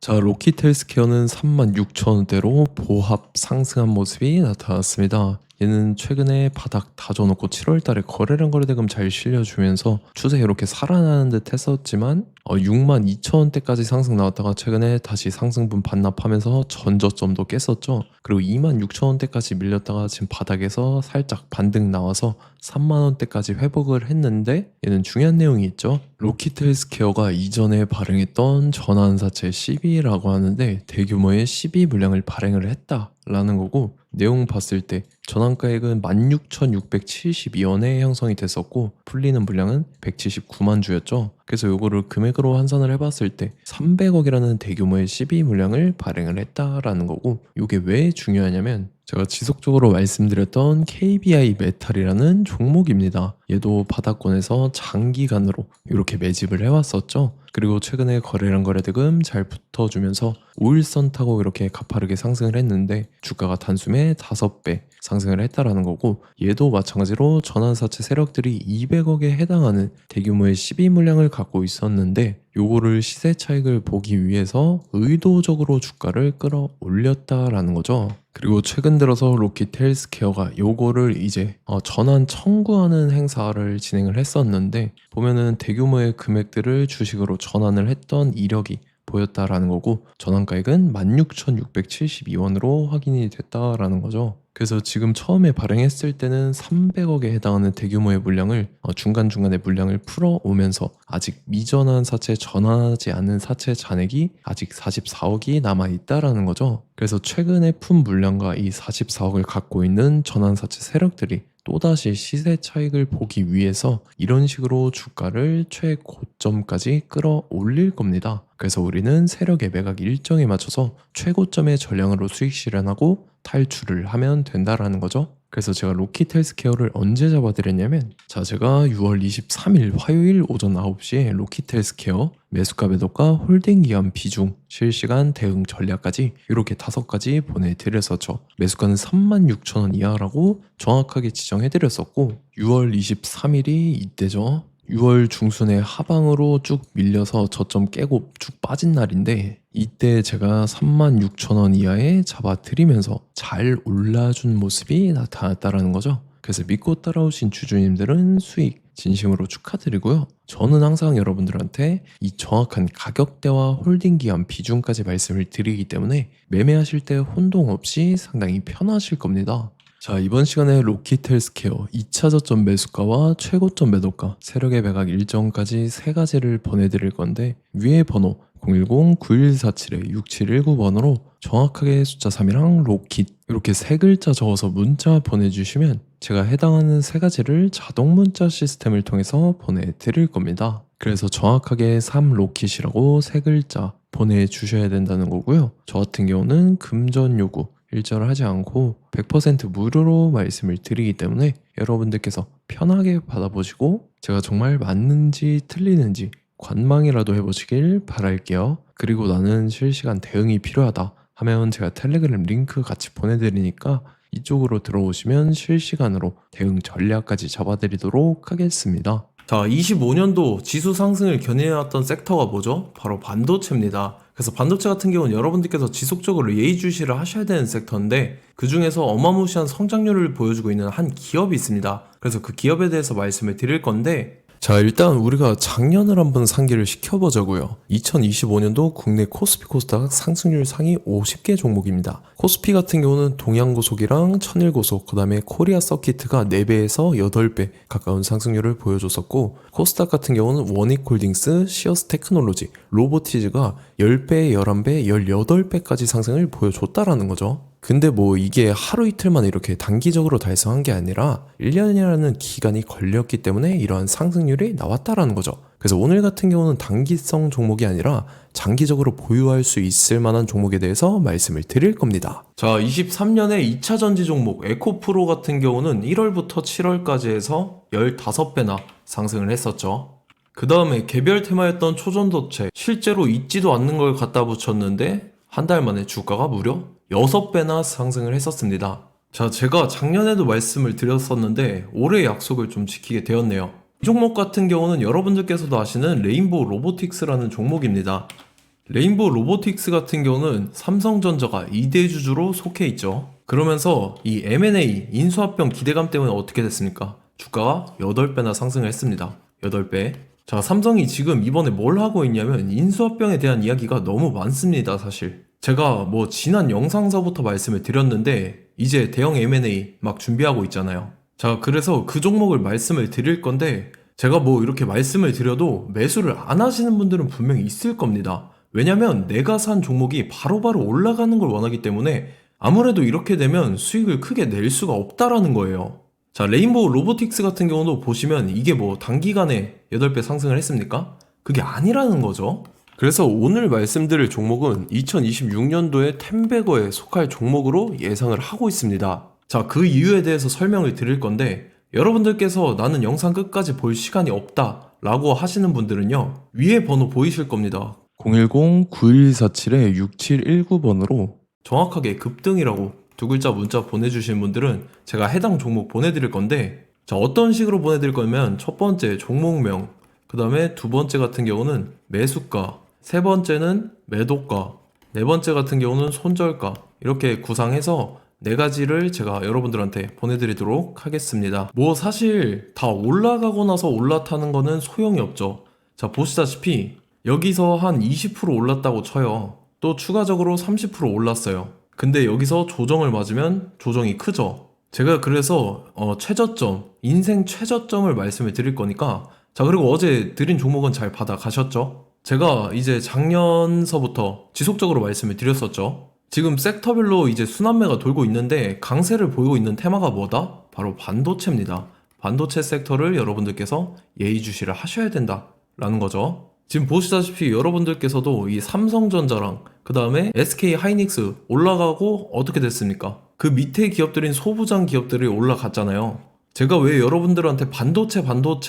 자, 로키트 헬스케어는 36,000원대로 보합 상승한 모습이 나타났습니다. 얘는 최근에 바닥 다져놓고 7월 달에 거래량 거래대금 잘 실려주면서 추세 이렇게 살아나는 듯 했었지만 62,000원대까지 상승 나왔다가 최근에 다시 상승분 반납하면서 전저점도 깼었죠. 그리고 26,000원대까지 밀렸다가 지금 바닥에서 살짝 반등 나와서 3만원대까지 회복을 했는데 얘는 중요한 내용이 있죠. 로키트 헬스케어가 이전에 발행했던 전환사채 CB라고 하는데 대규모의 CB 물량을 발행을 했다라는 거고, 내용 봤을 때 전환가액은 16,672원에 형성이 됐었고 풀리는 물량은 179만 주였죠. 그래서 요거를 금액으로 환산을 해봤을 때 300억이라는 대규모의 CB 물량을 발행을 했다라는 거고, 요게 왜 중요하냐면 제가 지속적으로 말씀드렸던 KBI 메탈이라는 종목입니다. 얘도 바닥권에서 장기간으로 이렇게 매집을 해왔었죠. 그리고 최근에 거래량 거래대금 잘 붙어주면서 5일선 타고 이렇게 가파르게 상승을 했는데 주가가 단숨에 5배 상승을 했다라는 거고, 얘도 마찬가지로 전환사채 세력들이 200억에 해당하는 대규모의 12 물량을 갖고 있었는데 요거를 시세 차익을 보기 위해서 의도적으로 주가를 끌어올렸다라는 거죠. 그리고 최근 들어서 로키트 헬스케어가 요거를 이제 전환 청구하는 행사를 진행을 했었는데, 보면은 대규모의 금액들을 주식으로 전환을 했던 이력이 보였다라는 거고, 전환가액은 16,672원으로 확인이 됐다라는 거죠. 그래서 지금 처음에 발행했을 때는 300억에 해당하는 대규모의 물량을 중간중간에 물량을 풀어오면서 아직 미전환 사채 전환하지 않은 사채 잔액이 아직 44억이 남아있다라는 거죠. 그래서 최근에 푼 물량과 이 44억을 갖고 있는 전환 사채 세력들이 또다시 시세 차익을 보기 위해서 이런 식으로 주가를 최고점까지 끌어올릴 겁니다. 그래서 우리는 세력의 매각 일정에 맞춰서 최고점의 전량으로 수익 실현하고 탈출을 하면 된다라는 거죠. 그래서 제가 로키트 헬스케어를 언제 잡아드렸냐면, 자, 제가 6월 23일 화요일 오전 9시에 로키트 헬스케어 매수가 매도가 홀딩 기간 비중 실시간 대응 전략까지 이렇게 5가지 보내드렸었죠. 매수가는 36,000원 이하라고 정확하게 지정해드렸었고, 6월 23일이 이때죠. 6월 중순에 하방으로 쭉 밀려서 저점 깨고 쭉 빠진 날인데, 이때 제가 36,000원 이하에 잡아드리면서 잘 올라준 모습이 나타났다라는 거죠. 그래서 믿고 따라오신 주주님들은 수익 진심으로 축하드리고요. 저는 항상 여러분들한테 이 정확한 가격대와 홀딩 기간 비중까지 말씀을 드리기 때문에 매매하실 때 혼동 없이 상당히 편하실 겁니다. 자, 이번 시간에 로키트 헬스케어 2차 저점 매수가와 최고점 매도가, 세력의 매각 일정까지 3가지를 보내드릴 건데, 위에 번호 010-9147-6719번으로 정확하게 숫자 3이랑 로킷 이렇게 3글자 적어서 문자 보내주시면 제가 해당하는 3가지를 자동 문자 시스템을 통해서 보내드릴 겁니다. 그래서 정확하게 3로킷이라고 3글자 보내주셔야 된다는 거고요. 저 같은 경우는 금전 요구 일절하지 않고 100% 무료로 말씀을 드리기 때문에 여러분들께서 편하게 받아보시고 제가 정말 맞는지 틀리는지 관망이라도 해보시길 바랄게요. 그리고 나는 실시간 대응이 필요하다 하면 제가 텔레그램 링크 같이 보내드리니까 이쪽으로 들어오시면 실시간으로 대응 전략까지 잡아드리도록 하겠습니다. 자, 25년도 지수 상승을 견인해왔던 섹터가 뭐죠? 바로 반도체입니다. 그래서 반도체 같은 경우는 여러분들께서 지속적으로 예의주시를 하셔야 되는 섹터인데, 그 중에서 어마무시한 성장률을 보여주고 있는 한 기업이 있습니다. 그래서 그 기업에 대해서 말씀을 드릴 건데, 자, 일단 우리가 작년을 한번 상기를 시켜보자고요. 2025년도 국내 코스피 코스닥 상승률 상위 50개 종목입니다. 코스피 같은 경우는 동양고속이랑 천일고속, 그 다음에 코리아 서키트가 4배에서 8배 가까운 상승률을 보여줬었고, 코스닥 같은 경우는 원익홀딩스, 시어스 테크놀로지, 로보티즈가 10배, 11배, 18배까지 상승을 보여줬다라는 거죠. 근데 뭐 이게 하루 이틀만 이렇게 단기적으로 달성한 게 아니라 1년이라는 기간이 걸렸기 때문에 이러한 상승률이 나왔다라는 거죠. 그래서 오늘 같은 경우는 단기성 종목이 아니라 장기적으로 보유할 수 있을 만한 종목에 대해서 말씀을 드릴 겁니다. 자, 23년에 2차 전지 종목 에코프로 같은 경우는 1월부터 7월까지 해서 15배나 상승을 했었죠. 그 다음에 개별 테마였던 초전도체, 실제로 있지도 않는 걸 갖다 붙였는데 한 달 만에 주가가 무려 6배나 상승을 했었습니다. 자, 제가 작년에도 말씀을 드렸었는데 올해 약속을 좀 지키게 되었네요. 이 종목 같은 경우는 여러분들께서도 아시는 레인보우 로보틱스라는 종목입니다. 레인보우 로보틱스 같은 경우는 삼성전자가 2대 주주로 속해 있죠. 그러면서 이 M&A 인수합병 기대감 때문에 어떻게 됐습니까? 주가가 8배나 상승을 했습니다. 8배. 자, 삼성이 지금 이번에 뭘 하고 있냐면 인수합병에 대한 이야기가 너무 많습니다, 사실. 제가 뭐 지난 영상서부터 말씀을 드렸는데 이제 대형 M&A 막 준비하고 있잖아요. 자, 그래서 그 종목을 말씀을 드릴 건데 제가 뭐 이렇게 말씀을 드려도 매수를 안 하시는 분들은 분명히 있을 겁니다. 왜냐면 내가 산 종목이 바로바로 올라가는 걸 원하기 때문에 아무래도 이렇게 되면 수익을 크게 낼 수가 없다라는 거예요. 자, 레인보우 로보틱스 같은 경우도 보시면 이게 뭐 단기간에 8배 상승을 했습니까? 그게 아니라는 거죠. 그래서 오늘 말씀드릴 종목은 2026년도에 템베거에 속할 종목으로 예상을 하고 있습니다. 자, 그 이유에 대해서 설명을 드릴 건데 여러분들께서 나는 영상 끝까지 볼 시간이 없다 라고 하시는 분들은요, 위에 번호 보이실 겁니다. 010-9147-6719번으로 정확하게 급등이라고 두 글자 문자 보내주신 분들은 제가 해당 종목 보내드릴 건데, 자, 어떤 식으로 보내드릴 거냐면 첫 번째 종목명, 그 다음에 두 번째 같은 경우는 매수가, 세 번째는 매도가, 네 번째 같은 경우는 손절가, 이렇게 구상해서 네 가지를 제가 여러분들한테 보내드리도록 하겠습니다. 뭐 사실 다 올라가고 나서 올라타는 거는 소용이 없죠. 자, 보시다시피 여기서 한 20% 올랐다고 쳐요. 또 추가적으로 30% 올랐어요. 근데 여기서 조정을 맞으면 조정이 크죠. 제가 그래서 최저점, 인생 최저점을 말씀을 드릴 거니까, 자, 그리고 어제 드린 종목은 잘 받아 가셨죠? 제가 이제 작년서부터 지속적으로 말씀을 드렸었죠. 지금 섹터별로 이제 순환매가 돌고 있는데 강세를 보이고 있는 테마가 뭐다? 바로 반도체입니다. 반도체 섹터를 여러분들께서 예의주시를 하셔야 된다라는 거죠. 지금 보시다시피 여러분들께서도 이 삼성전자랑 그 다음에 SK 하이닉스 올라가고 어떻게 됐습니까? 그 밑에 기업들인 소부장 기업들이 올라갔잖아요. 제가 왜 여러분들한테 반도체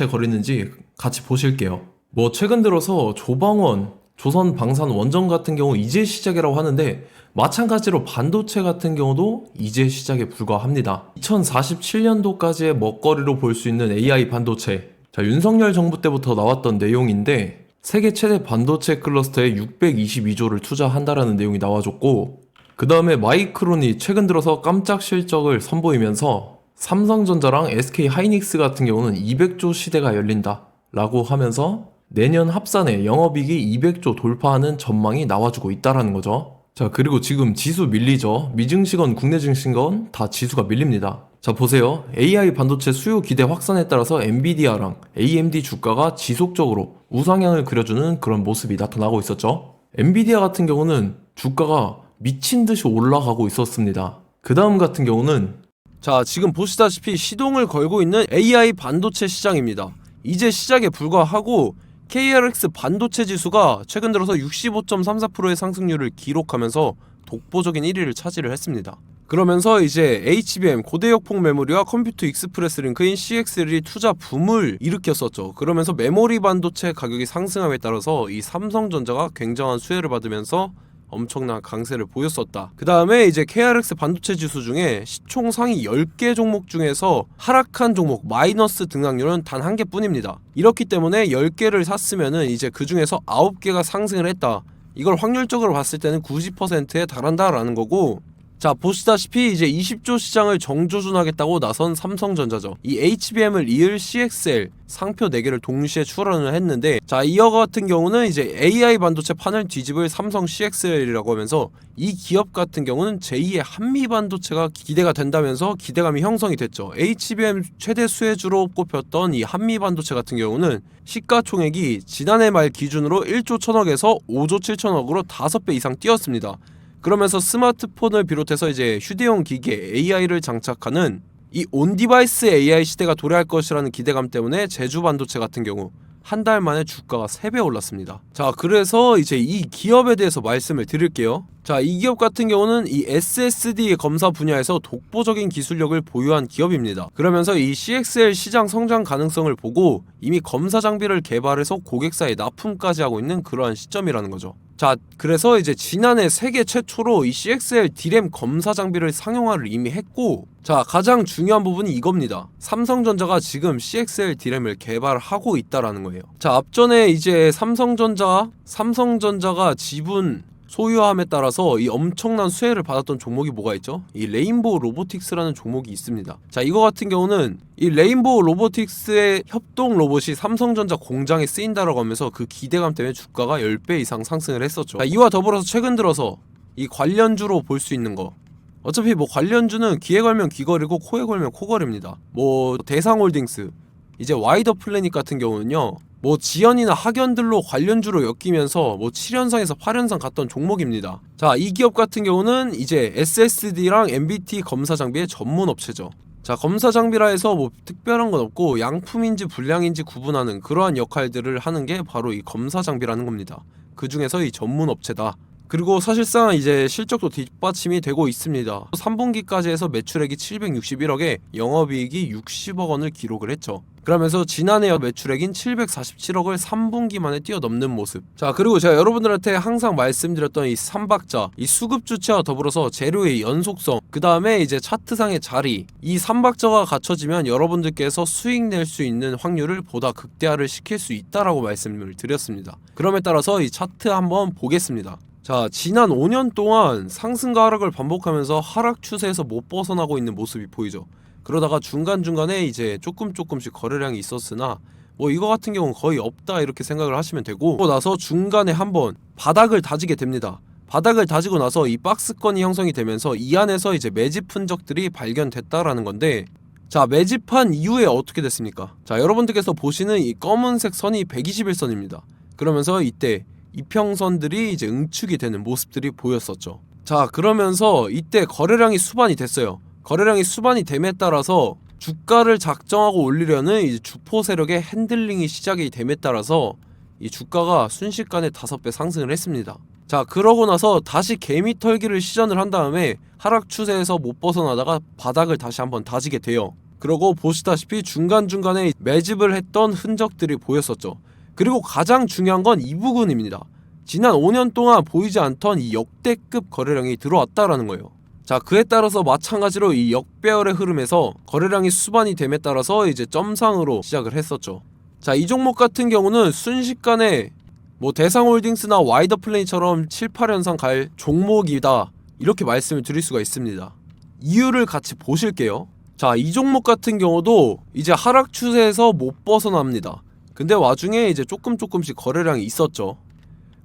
거리는지 같이 보실게요. 뭐 최근 들어서 조방원, 조선방산 원전 같은 경우 이제 시작이라고 하는데 마찬가지로 반도체 같은 경우도 이제 시작에 불과합니다. 2047년도까지의 먹거리로 볼 수 있는 AI 반도체. 자, 윤석열 정부 때부터 나왔던 내용인데 세계 최대 반도체 클러스터에 622조를 투자한다라는 내용이 나와줬고, 그 다음에 마이크론이 최근 들어서 깜짝 실적을 선보이면서 삼성전자랑 SK 하이닉스 같은 경우는 200조 시대가 열린다 라고 하면서 내년 합산에 영업이익이 200조 돌파하는 전망이 나와주고 있다라는 거죠. 자, 그리고 지금 지수 밀리죠. 미증시건 국내 증시건 다 지수가 밀립니다. 자, 보세요. AI 반도체 수요 기대 확산에 따라서 엔비디아랑 AMD 주가가 지속적으로 우상향을 그려주는 그런 모습이 나타나고 있었죠. 엔비디아 같은 경우는 주가가 미친 듯이 올라가고 있었습니다. 그 다음 같은 경우는, 자, 지금 보시다시피 시동을 걸고 있는 AI 반도체 시장입니다. 이제 시작에 불과하고 KRX 반도체 지수가 최근 들어서 65.34%의 상승률을 기록하면서 독보적인 1위를 차지를 했습니다. 그러면서 이제 HBM 고대역폭 메모리와 컴퓨터 익스프레스 링크인 CXL이 투자 붐을 일으켰었죠. 그러면서 메모리 반도체 가격이 상승함에 따라서 이 삼성전자가 굉장한 수혜를 받으면서 엄청난 강세를 보였었다. 그 다음에 이제 KRX 반도체 지수 중에 시총 상위 10개 종목 중에서 하락한 종목 마이너스 등락률은 단 1개뿐입니다. 이렇기 때문에 10개를 샀으면은 이제 그 중에서 9개가 상승을 했다. 이걸 확률적으로 봤을 때는 90%에 달한다라는 거고, 자, 보시다시피 이제 20조 시장을 정조준하겠다고 나선 삼성전자죠. 이 HBM을 이을 CXL 상표 4개를 동시에 출원을 했는데, 자, 이어 같은 경우는 이제 AI 반도체 판을 뒤집을 삼성 CXL이라고 하면서 이 기업 같은 경우는 제2의 한미 반도체가 기대가 된다면서 기대감이 형성이 됐죠. HBM 최대 수혜주로 꼽혔던 이 한미 반도체 같은 경우는 시가총액이 지난해 말 기준으로 1조 1000억에서 5조 7천억으로 5배 이상 뛰었습니다. 그러면서 스마트폰을 비롯해서 이제 휴대용 기기에 AI를 장착하는 이 온디바이스 AI 시대가 도래할 것이라는 기대감 때문에 제주 반도체 같은 경우 한 달 만에 주가가 3배 올랐습니다. 자, 그래서 이제 이 기업에 대해서 말씀을 드릴게요. 자, 이 기업 같은 경우는 이 SSD 검사 분야에서 독보적인 기술력을 보유한 기업입니다. 그러면서 이 CXL 시장 성장 가능성을 보고 이미 검사 장비를 개발해서 고객사에 납품까지 하고 있는 그러한 시점이라는 거죠. 자, 그래서 이제 지난해 세계 최초로 이 CXL D램 검사 장비를 상용화를 이미 했고, 자, 가장 중요한 부분이 이겁니다. 삼성전자가 지금 CXL D램을 개발하고 있다라는 거예요. 자, 앞전에 이제 삼성전자가 지분 소유함에 따라서 이 엄청난 수혜를 받았던 종목이 뭐가 있죠? 이 레인보우 로보틱스라는 종목이 있습니다. 자, 이거 같은 경우는 이 레인보우 로보틱스의 협동 로봇이 삼성전자 공장에 쓰인다라고 하면서 그 기대감 때문에 주가가 10배 이상 상승을 했었죠. 자, 이와 더불어서 최근 들어서 이 관련주로 볼 수 있는 거, 어차피 뭐 관련주는 귀에 걸면 귀걸이고 코에 걸면 코걸이입니다. 뭐 대상홀딩스, 이제 와이더 플래닛 같은 경우는요, 뭐 지연이나 학연들로 관련주로 엮이면서 뭐 7연상에서 8연상 갔던 종목입니다. 자, 이 기업 같은 경우는 이제 SSD랑 MBT 검사 장비의 전문 업체죠. 자, 검사 장비라 해서 뭐 특별한 건 없고 양품인지 불량인지 구분하는 그러한 역할들을 하는 게 바로 이 검사 장비라는 겁니다. 그 중에서 이 전문 업체다. 그리고 사실상 이제 실적도 뒷받침이 되고 있습니다. 3분기까지 해서 매출액이 761억에 영업이익이 60억 원을 기록을 했죠. 그러면서 지난해 매출액인 747억을 3분기 만에 뛰어넘는 모습. 자, 그리고 제가 여러분들한테 항상 말씀드렸던 이 3박자, 이 수급 주체와 더불어서 재료의 연속성, 그 다음에 이제 차트상의 자리, 이 3박자가 갖춰지면 여러분들께서 수익 낼 수 있는 확률을 보다 극대화를 시킬 수 있다라고 말씀을 드렸습니다. 그럼에 따라서 이 차트 한번 보겠습니다. 자, 지난 5년 동안 상승과 하락을 반복하면서 하락 추세에서 못 벗어나고 있는 모습이 보이죠. 그러다가 중간중간에 이제 조금씩 거래량이 있었으나 뭐 이거 같은 경우는 거의 없다 이렇게 생각을 하시면 되고, 그러고 나서 중간에 한번 바닥을 다지게 됩니다. 바닥을 다지고 나서 이 박스권이 형성이 되면서 이 안에서 이제 매집 흔적들이 발견됐다라는 건데, 자, 매집한 이후에 어떻게 됐습니까? 자, 여러분들께서 보시는 이 검은색 선이 121선입니다. 그러면서 이때 이평선들이 이제 응축이 되는 모습들이 보였었죠. 자, 그러면서 이때 거래량이 수반이 됐어요. 거래량이 수반이 됨에 따라서 주가를 작정하고 올리려는 이제 주포 세력의 핸들링이 시작이 됨에 따라서 이 주가가 순식간에 5배 상승을 했습니다. 자, 그러고 나서 다시 개미 털기를 시전을 한 다음에 하락 추세에서 못 벗어나다가 바닥을 다시 한번 다지게 돼요. 그러고 보시다시피 중간중간에 매집을 했던 흔적들이 보였었죠. 그리고 가장 중요한 건 이 부분입니다. 지난 5년 동안 보이지 않던 이 역대급 거래량이 들어왔다라는 거예요. 자, 그에 따라서 마찬가지로 이 역배열의 흐름에서 거래량이 수반이 됨에 따라서 이제 점상으로 시작을 했었죠. 자, 이 종목 같은 경우는 순식간에 뭐 대상홀딩스나 와이더 플레이처럼 7, 8연상 갈 종목이다 이렇게 말씀을 드릴 수가 있습니다. 이유를 같이 보실게요. 자, 이 종목 같은 경우도 이제 하락 추세에서 못 벗어납니다. 근데 와중에 이제 조금씩 거래량이 있었죠.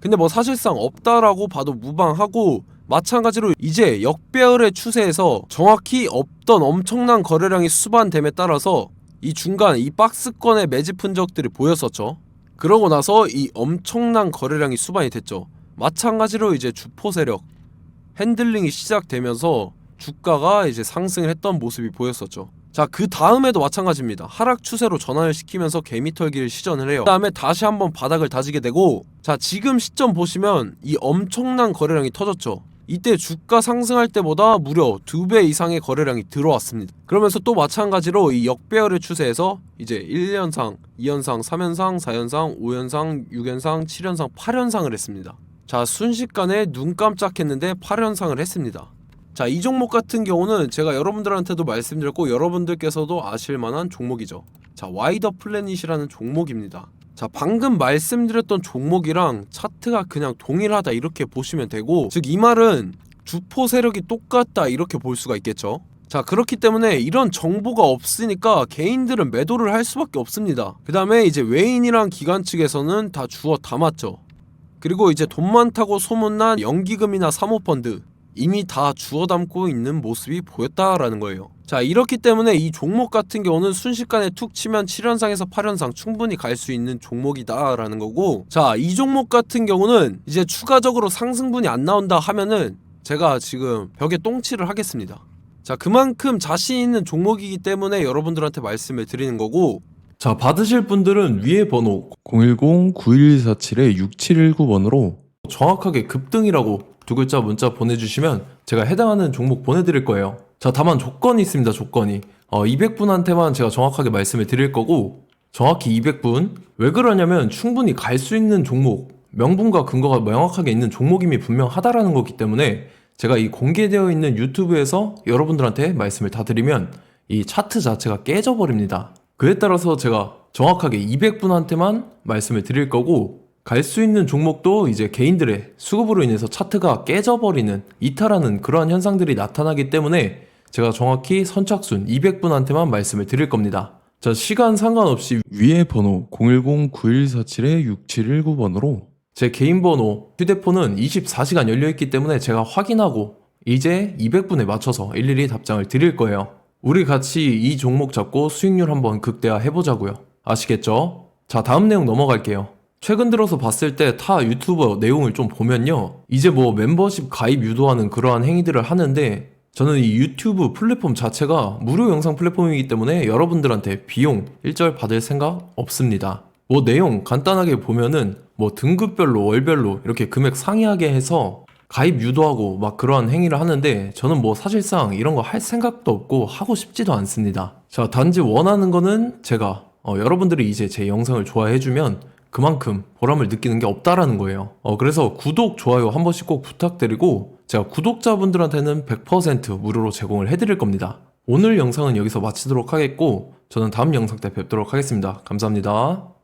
근데 뭐 사실상 없다라고 봐도 무방하고, 마찬가지로 이제 역배열의 추세에서 정확히 없던 엄청난 거래량이 수반됨에 따라서 이 중간 이 박스권의 매집 흔적들이 보였었죠. 그러고 나서 이 엄청난 거래량이 수반이 됐죠. 마찬가지로 이제 주포 세력 핸들링이 시작되면서 주가가 이제 상승을 했던 모습이 보였었죠. 자, 그 다음에도 마찬가지입니다. 하락 추세로 전환을 시키면서 개미털기를 시전을 해요. 그 다음에 다시 한번 바닥을 다지게 되고, 자, 지금 시점 보시면 이 엄청난 거래량이 터졌죠. 이때 주가 상승할 때보다 무려 2배 이상의 거래량이 들어왔습니다. 그러면서 또 마찬가지로 이 역배열의 추세에서 이제 1연상, 2연상, 3연상, 4연상, 5연상, 6연상, 7연상, 8연상을 했습니다. 자, 순식간에 눈 깜짝했는데 8연상을 했습니다. 자, 이 종목 같은 경우는 제가 여러분들한테도 말씀드렸고 여러분들께서도 아실만한 종목이죠. 자, 와이더 플래닛이라는 종목입니다. 자, 방금 말씀드렸던 종목이랑 차트가 그냥 동일하다 이렇게 보시면 되고, 즉 이 말은 주포 세력이 똑같다 이렇게 볼 수가 있겠죠. 자, 그렇기 때문에 이런 정보가 없으니까 개인들은 매도를 할 수밖에 없습니다. 그 다음에 이제 외인이랑 기관 측에서는 다 주워 담았죠. 그리고 이제 돈 많다고 소문난 연기금이나 사모펀드 이미 다 주워 담고 있는 모습이 보였다라는 거예요. 자, 이렇기 때문에 이 종목 같은 경우는 순식간에 툭 치면 7연상에서 8연상 충분히 갈 수 있는 종목이다라는 거고, 자, 이 종목 같은 경우는 이제 추가적으로 상승분이 안 나온다 하면은 제가 지금 벽에 똥칠을 하겠습니다. 자, 그만큼 자신 있는 종목이기 때문에 여러분들한테 말씀을 드리는 거고, 자, 받으실 분들은 위에 번호 010-9147-6719번으로 정확하게 급등이라고 2글자 문자 보내주시면 제가 해당하는 종목 보내드릴 거예요. 자, 다만 조건이 있습니다. 조건이 200분한테만 제가 정확하게 말씀을 드릴 거고, 정확히 200분. 왜 그러냐면 충분히 갈 수 있는 종목 명분과 근거가 명확하게 있는 종목임이 분명하다라는 거기 때문에 제가 이 공개되어 있는 유튜브에서 여러분들한테 말씀을 다 드리면 이 차트 자체가 깨져버립니다. 그에 따라서 제가 정확하게 200분한테만 말씀을 드릴 거고, 갈 수 있는 종목도 이제 개인들의 수급으로 인해서 차트가 깨져버리는, 이탈하는 그러한 현상들이 나타나기 때문에 제가 정확히 선착순 200분한테만 말씀을 드릴 겁니다. 자, 시간 상관없이 위에 번호 010-9147-6719번으로 제 개인 번호, 휴대폰은 24시간 열려있기 때문에 제가 확인하고 이제 200분에 맞춰서 일일이 답장을 드릴 거예요. 우리 같이 이 종목 잡고 수익률 한번 극대화 해보자고요. 아시겠죠? 자, 다음 내용 넘어갈게요. 최근 들어서 봤을 때 타 유튜버 내용을 좀 보면요, 이제 뭐 멤버십 가입 유도하는 그러한 행위들을 하는데, 저는 이 유튜브 플랫폼 자체가 무료 영상 플랫폼이기 때문에 여러분들한테 비용 일절 받을 생각 없습니다. 뭐 내용 간단하게 보면은 뭐 등급별로 월별로 이렇게 금액 상이하게 해서 가입 유도하고 막 그러한 행위를 하는데, 저는 뭐 사실상 이런 거 할 생각도 없고 하고 싶지도 않습니다. 자, 단지 원하는 거는 제가 여러분들이 이제 제 영상을 좋아해주면 그만큼 보람을 느끼는 게 없다라는 거예요. 그래서 구독, 좋아요 한 번씩 꼭 부탁드리고, 제가 구독자분들한테는 100% 무료로 제공을 해드릴 겁니다. 오늘 영상은 여기서 마치도록 하겠고, 저는 다음 영상 때 뵙도록 하겠습니다. 감사합니다.